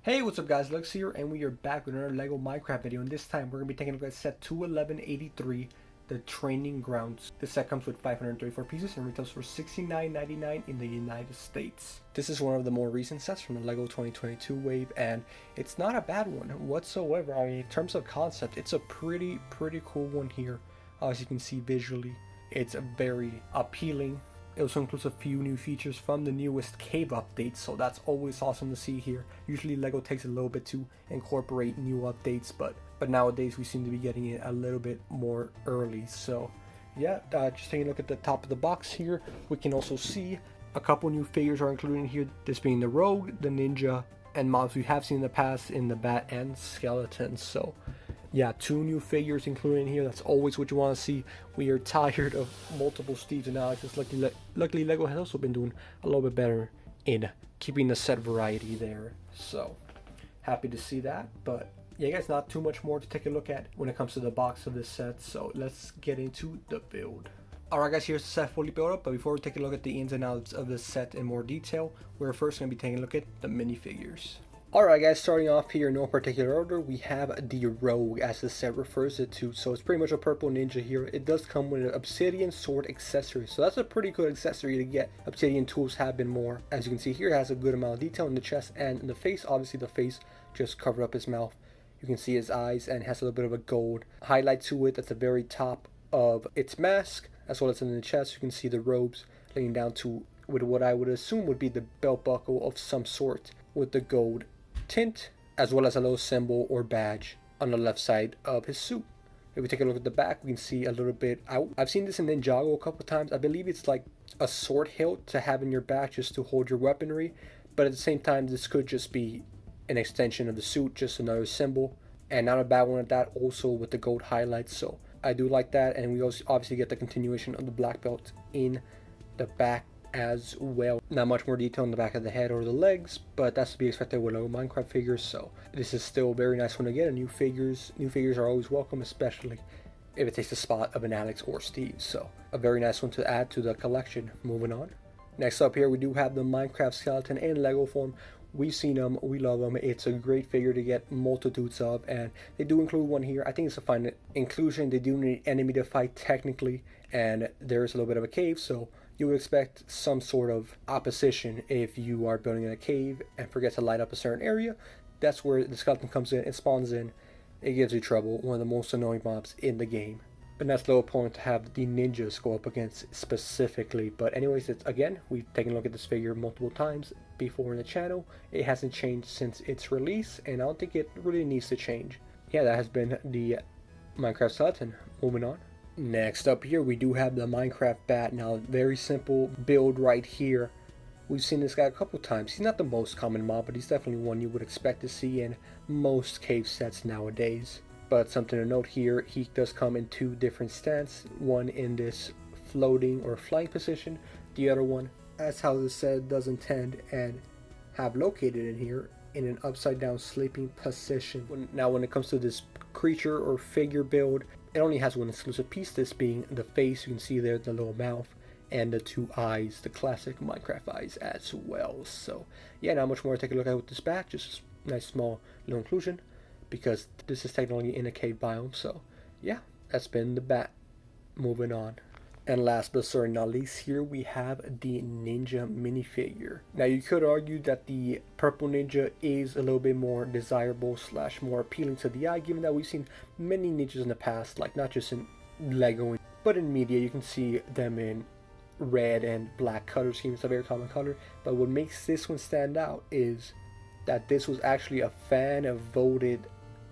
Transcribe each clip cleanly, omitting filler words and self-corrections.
Hey, what's up guys, Lux here, and we are back with another LEGO Minecraft video, and this time we're going to be taking a look at set 21183, the Training Grounds. This set comes with 534 pieces and retails for $69.99 in the United States. This is one of the more recent sets from the LEGO 2022 wave, and it's not a bad one whatsoever. I mean, in terms of concept, it's a pretty cool one here. As you can see visually, it's very appealing. It also includes a few new features from the newest cave updates, so that's always awesome to see here. Usually LEGO takes a little bit to incorporate new updates, but nowadays we seem to be getting it a little bit more early. So yeah, just taking a look at the top of the box here, we can also see a couple new figures are included in here, this being the Rogue, the Ninja, and mobs we have seen in the past in the Bat and Skeleton. So yeah, two new figures included in here. That's always what you want to see. We are tired of multiple Steves and Alexes. Luckily LEGO has also been doing a little bit better in keeping the set variety there. So happy to see that. But yeah guys, not too much more to take a look at when it comes to the box of this set. So let's get into the build. Alright guys, here's the set fully built up. But before we take a look at the ins and outs of this set in more detail, we're first going to be taking a look at the minifigures. Alright guys, starting off here in no particular order, we have the Rogue, as the set refers it to. So it's pretty much a purple ninja here. It does come with an obsidian sword accessory, so that's a pretty good accessory to get. Obsidian tools have been more. As you can see here, it has a good amount of detail in the chest and in the face. Obviously the face just covered up his mouth. You can see his eyes, and has a little bit of a gold highlight to it at the very top of its mask, as well as in the chest. You can see the robes leading down to with what I would assume would be the belt buckle of some sort with the gold tint, as well as a little symbol or badge on the left side of his suit. If we take a look at the back, we can see a little bit out. I've seen this in Ninjago a couple times. I believe it's like a sword hilt to have in your back just to hold your weaponry, but at the same time this could just be an extension of the suit, just another symbol, and not a bad one at that, also with the gold highlights. So I do like that, and we also obviously get the continuation of the black belt in the back as well. Not much more detail on the back of the head or the legs, but that's to be expected with LEGO Minecraft figures. So this is still a very nice one to get. And new figures are always welcome, especially if it takes the spot of an Alex or Steve. So a very nice one to add to the collection. Moving on, next up here we do have the Minecraft skeleton in Lego form. We've seen them, we love them. It's a great figure to get multitudes of, and they do include one here. I think it's a fine inclusion. They do need enemy to fight technically, and there's a little bit of a cave, so you would expect some sort of opposition if you are building in a cave and forget to light up a certain area. That's where the skeleton comes in, it spawns in, it gives you trouble, one of the most annoying mobs in the game. And that's the point to have the ninjas go up against specifically. But anyways, it's, again, we've taken a look at this figure multiple times before in the channel. It hasn't changed since its release, and I don't think it really needs to change. Yeah, that has been the Minecraft skeleton. Moving on. Next up here we do have the Minecraft bat. Now, very simple build right here. We've seen this guy a couple times. He's not the most common mob, but he's definitely one you would expect to see in most cave sets nowadays. But something to note here, he does come in two different stances, one in this floating or flying position, the other one, as how the set does intend and have located in here, in an upside down sleeping position. Now when it comes to this creature or figure build, it only has one exclusive piece, this being the face. You can see there the little mouth and the two eyes, the classic Minecraft eyes as well. So yeah, not much more to take a look at with this bat, just a nice small little inclusion, because this is technically in a cave biome. So yeah, that's been the bat. Moving on. And last but certainly not least, here we have the Ninja minifigure. Now you could argue that the purple ninja is a little bit more desirable / more appealing to the eye, given that we've seen many ninjas in the past, like not just in Lego but in media. You can see them in red and black color schemes. It's a very common color, but what makes this one stand out is that this was actually a fan voted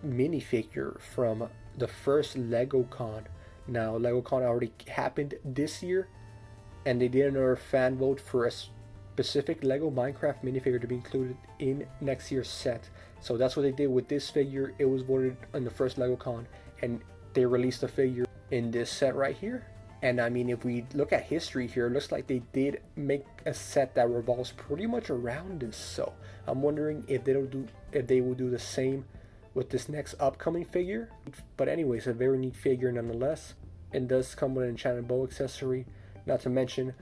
minifigure from the first Lego Con. Now Lego Con already happened this year, and they did another fan vote for a specific Lego Minecraft minifigure to be included in next year's set. So that's what they did with this figure. It was voted in the first Lego Con, and they released the figure in this set right here. And I mean, if we look at history here, it looks like they did make a set that revolves pretty much around this. So I'm wondering if they will do the same with this next upcoming figure. But anyways, a very neat figure nonetheless. It does come with an enchanted bow accessory. Not to mention,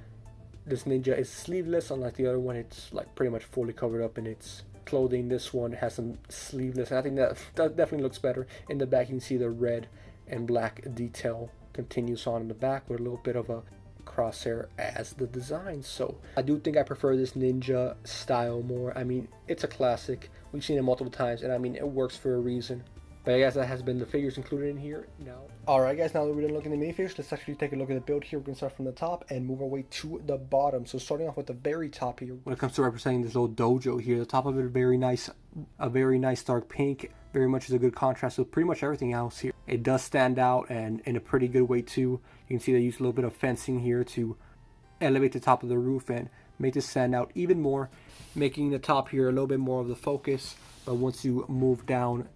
this ninja is sleeveless, unlike the other one. It's like pretty much fully covered up in its clothing. This one has some sleeveless, and I think that definitely looks better. In the back, you can see the red and black detail continues on in the back with a little bit of a crosshair as the design. So I do think I prefer this ninja style more. I mean, it's a classic. We've seen it multiple times, and I mean, it works for a reason. But I guess that has been the figures included in here now. Alright guys, now that we're done looking at the minifigures, let's actually take a look at the build here. We're going to start from the top and move our way to the bottom. So starting off with the very top here, when it comes to representing this little dojo here, the top of it a very nice dark pink. Very much is a good contrast with pretty much everything else here. It does stand out, and in a pretty good way too. You can see they use a little bit of fencing here to elevate the top of the roof and make this stand out even more, making the top here a little bit more of the focus. But once you move down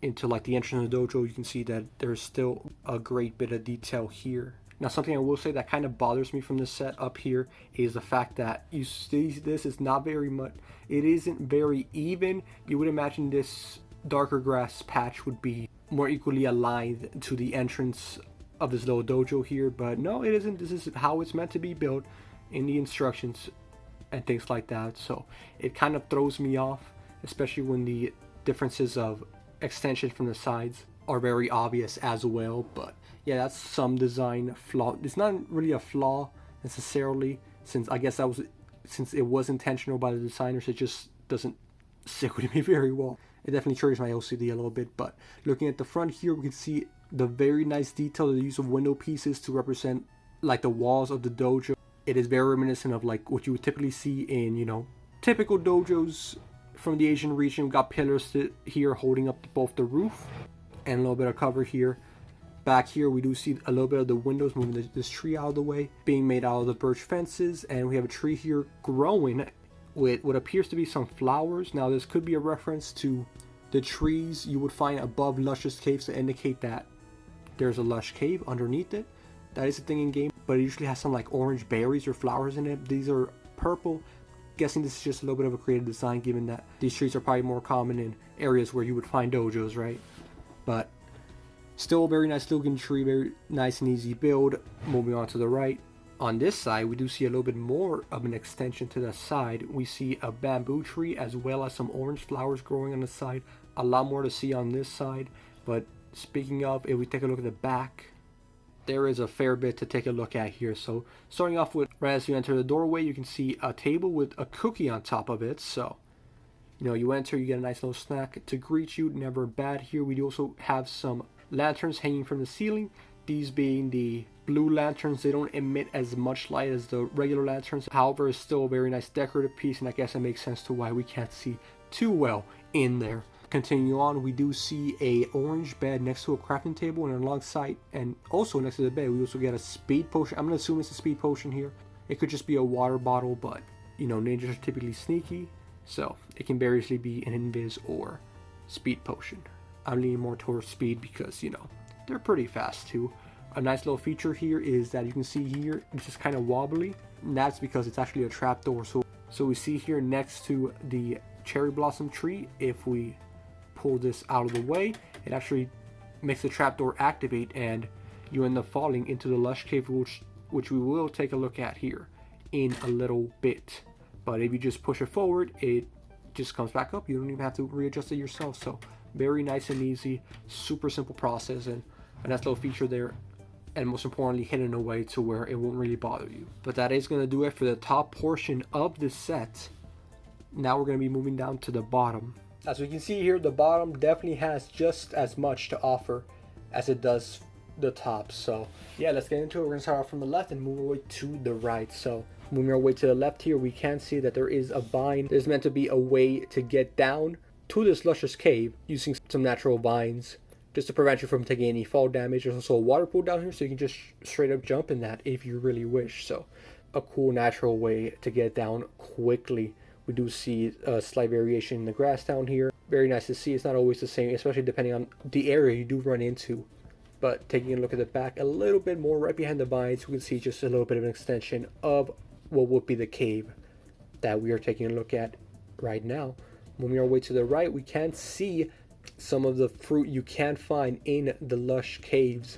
into like the entrance of the dojo, you can see that there's still a great bit of detail here. Now, something I will say that kind of bothers me from this set up here is the fact that you see this is not very much, it isn't very even. You would imagine this darker grass patch would be more equally aligned to the entrance of this little dojo here, but no, it isn't. This is how it's meant to be built in the instructions and things like that. So it kind of throws me off, especially when the differences of extension from the sides are very obvious as well. But yeah, that's some design flaw. It's not really a flaw necessarily, since I guess that was, since it was intentional by the designers, it just doesn't sit with me very well. It definitely triggers my OCD a little bit. But looking at the front here, we can see the very nice detail, the use of window pieces to represent like the walls of the dojo. It is very reminiscent of like what you would typically see in, you know, typical dojos from the Asian region. We've got pillars here holding up both the roof and a little bit of cover here. Back here we do see a little bit of the windows, moving this tree out of the way, being made out of the birch fences, and we have a tree here growing with what appears to be some flowers. Now this could be a reference to the trees you would find above luscious caves to indicate that there's a lush cave underneath it. That is a thing in game, but it usually has some like orange berries or flowers in it. These are purple. Guessing this is just a little bit of a creative design, given that these trees are probably more common in areas where you would find dojos, right? But still a very nice looking tree, very nice and easy build. Moving on to the right, on this side we do see a little bit more of an extension to the side. We see a bamboo tree as well as some orange flowers growing on the side. A lot more to see on this side. But speaking of, if we take a look at the back, there is a fair bit to take a look at here. So starting off with, right as you enter the doorway, you can see a table with a cookie on top of it. So, you know, you enter, you get a nice little snack to greet you. Never bad here. We do also have some lanterns hanging from the ceiling. These being the blue lanterns. They don't emit as much light as the regular lanterns. However, it's still a very nice decorative piece, and I guess it makes sense to why we can't see too well in there. Continue on, we do see a orange bed next to a crafting table, and alongside and also next to the bed we also get a speed potion. I'm gonna assume it's a speed potion here. It could just be a water bottle, but you know, ninjas are typically sneaky, so it can very easily be an invis or speed potion. I'm leaning more towards speed because, you know, they're pretty fast too. A nice little feature here is that you can see here it's just kind of wobbly, and that's because it's actually a trapdoor. So we see here next to the cherry blossom tree, if we pull this out of the way, it actually makes the trapdoor activate, and you end up falling into the lush cave, which we will take a look at here in a little bit. But if you just push it forward, it just comes back up. You don't even have to readjust it yourself. So very nice and easy, super simple process, and a nice little feature there, and most importantly hidden away to where it won't really bother you. But that is going to do it for the top portion of the set. Now we're going to be moving down to the bottom. As we can see here, the bottom definitely has just as much to offer as it does the top. So yeah, let's get into it. We're gonna start off from the left and move our way to the right. So moving our way to the left here, we can see that there is a vine. There's meant to be a way to get down to this luscious cave using some natural vines, just to prevent you from taking any fall damage. There's also a water pool down here, so you can just straight up jump in that if you really wish. So a cool natural way to get down quickly. We do see a slight variation in the grass down here. Very nice to see. It's not always the same, especially depending on the area you do run into. But taking a look at the back a little bit more, right behind the vines, we can see just a little bit of an extension of what would be the cave that we are taking a look at right now. Moving our way to the right, we can see some of the fruit you can find in the lush caves.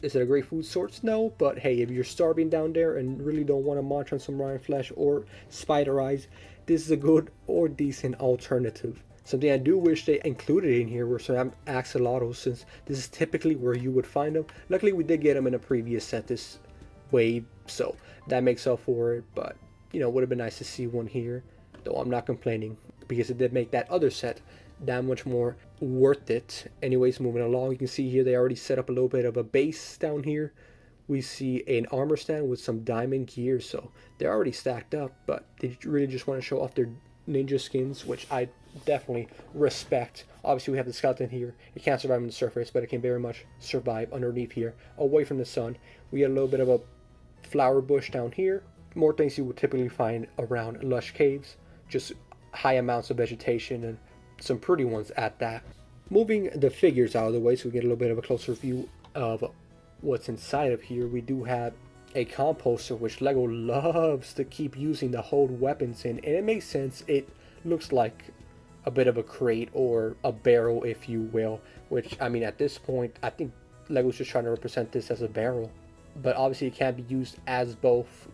Is it a great food source? No, but hey, if you're starving down there and really don't want to munch on some rotten flesh or spider eyes, this is a good or decent alternative. Something I do wish they included in here were some axolotls, since this is typically where you would find them. Luckily we did get them in a previous set this wave, so that makes up for it, but you know, would have been nice to see one here, though I'm not complaining because it did make that other set that much more worth it. Anyways, moving along, you can see here they already set up a little bit of a base down here. We see an armor stand with some diamond gear, so they're already stacked up, but they really just want to show off their ninja skins, which I definitely respect. Obviously we have the skeleton here. It can't survive on the surface, but it can very much survive underneath here, away from the sun. We get a little bit of a flower bush down here. More things you would typically find around lush caves, just high amounts of vegetation and some pretty ones at that. Moving the figures out of the way so we get a little bit of a closer view of what's inside of here, we do have a composter, which Lego loves to keep using to hold weapons in, and it makes sense. It looks like a bit of a crate or a barrel, if you will, which, I mean, at this point I think Lego's just trying to represent this as a barrel, but obviously it can be used as both.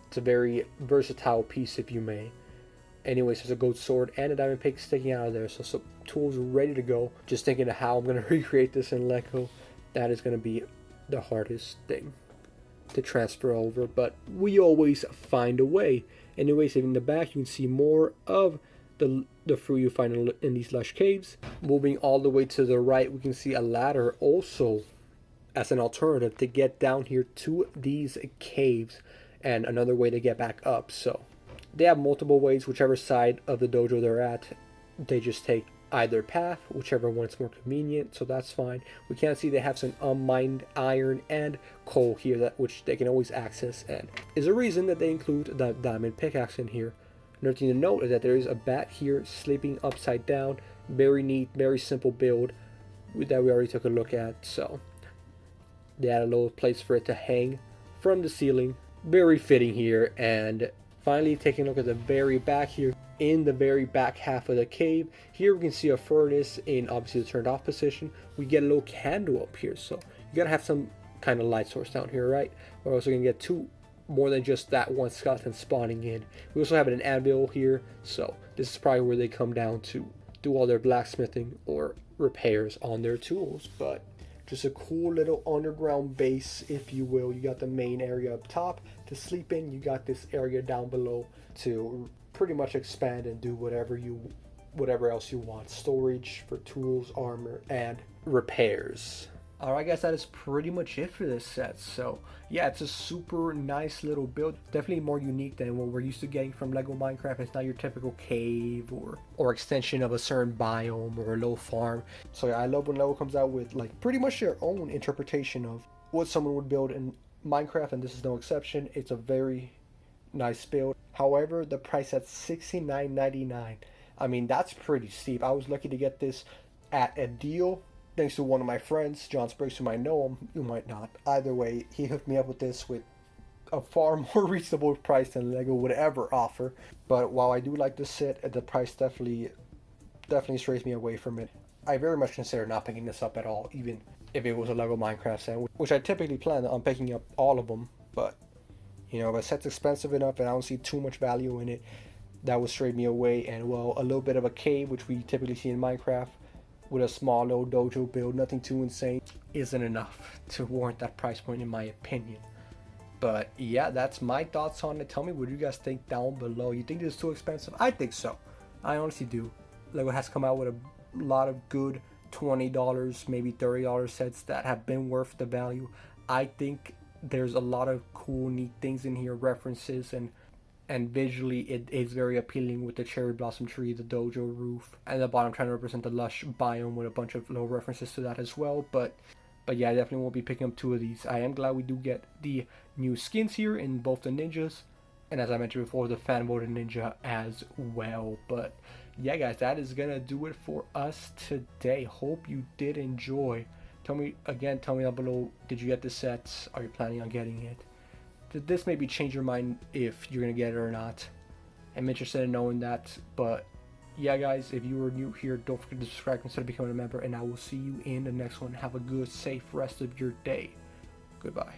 It's a very versatile piece, if you may. Anyways, there's a gold sword and a diamond pick sticking out of there, so some tools ready to go. Just thinking of how I'm going to recreate this in Lego. That is going to be the hardest thing to transfer over, but we always find a way. Anyways, in the back you can see more of the fruit you find in these lush caves. Moving all the way to the right, we can see a ladder also as an alternative to get down here to these caves, and another way to get back up. So they have multiple ways. Whichever side of the dojo they're at, they just take either path, whichever one is more convenient, so that's fine. We can see they have some unmined iron and coal here, that which they can always access, and is a reason that they include the diamond pickaxe in here. Another thing to note is that there is a bat here sleeping upside down. Very neat, very simple build that we already took a look at. So they had a little place for it to hang from the ceiling. Very fitting here. And finally, taking a look at the very back here, in the very back half of the cave, here we can see a furnace in obviously the turned off position. We get a little candle up here, so you gotta have some kind of light source down here, right? We're also gonna get more than just that one skeleton spawning in. We also have an anvil here, so this is probably where they come down to do all their blacksmithing or repairs on their tools. But just a cool little underground base, if you will. You got the main area up top to sleep in. You got this area down below to pretty much expand and do whatever else you want. Storage for tools, armor, and repairs. Alright guys, that is pretty much it for this set. So yeah, it's a super nice little build. Definitely more unique than what we're used to getting from Lego Minecraft. It's not your typical cave or extension of a certain biome or a little farm. So yeah, I love when Lego comes out with like pretty much their own interpretation of what someone would build in Minecraft, and this is no exception. It's a very nice build. However, the price at $69.99, I mean, that's pretty steep. I was lucky to get this at a deal, thanks to one of my friends, John Spriggs. You might know him, you might not. Either way, he hooked me up with this with a far more reasonable price than Lego would ever offer. But while I do like this set, the price definitely strays me away from it. I very much consider not picking this up at all, even if it was a Lego Minecraft set, which I typically plan on picking up all of them. But you know, if a set's expensive enough and I don't see too much value in it, that would stray me away. And well, a little bit of a cave, which we typically see in Minecraft, with a small little dojo build, nothing too insane, isn't enough to warrant that price point in my opinion. But yeah, that's my thoughts on it. Tell me what you guys think down below. You think this is too expensive? I think so. I honestly do. Lego has come out with a lot of good $20, maybe $30 sets that have been worth the value. I think there's a lot of cool, neat things in here, references, and visually it is very appealing with the cherry blossom tree, the dojo roof, and the bottom trying to represent the lush biome with a bunch of little references to that as well. But yeah, I definitely won't be picking up two of these. I am glad we do get the new skins here in both the ninjas, and as I mentioned before, the fan voted ninja as well. But yeah guys, that is gonna do it for us today. Hope you did enjoy. Tell me down below, did you get the sets? Are you planning on getting it? Did this maybe change your mind if you're gonna get it or not? I'm interested in knowing that. But yeah guys, if you are new here, don't forget to subscribe, consider becoming a member, and I will see you in the next one. Have a good, safe rest of your day. Goodbye.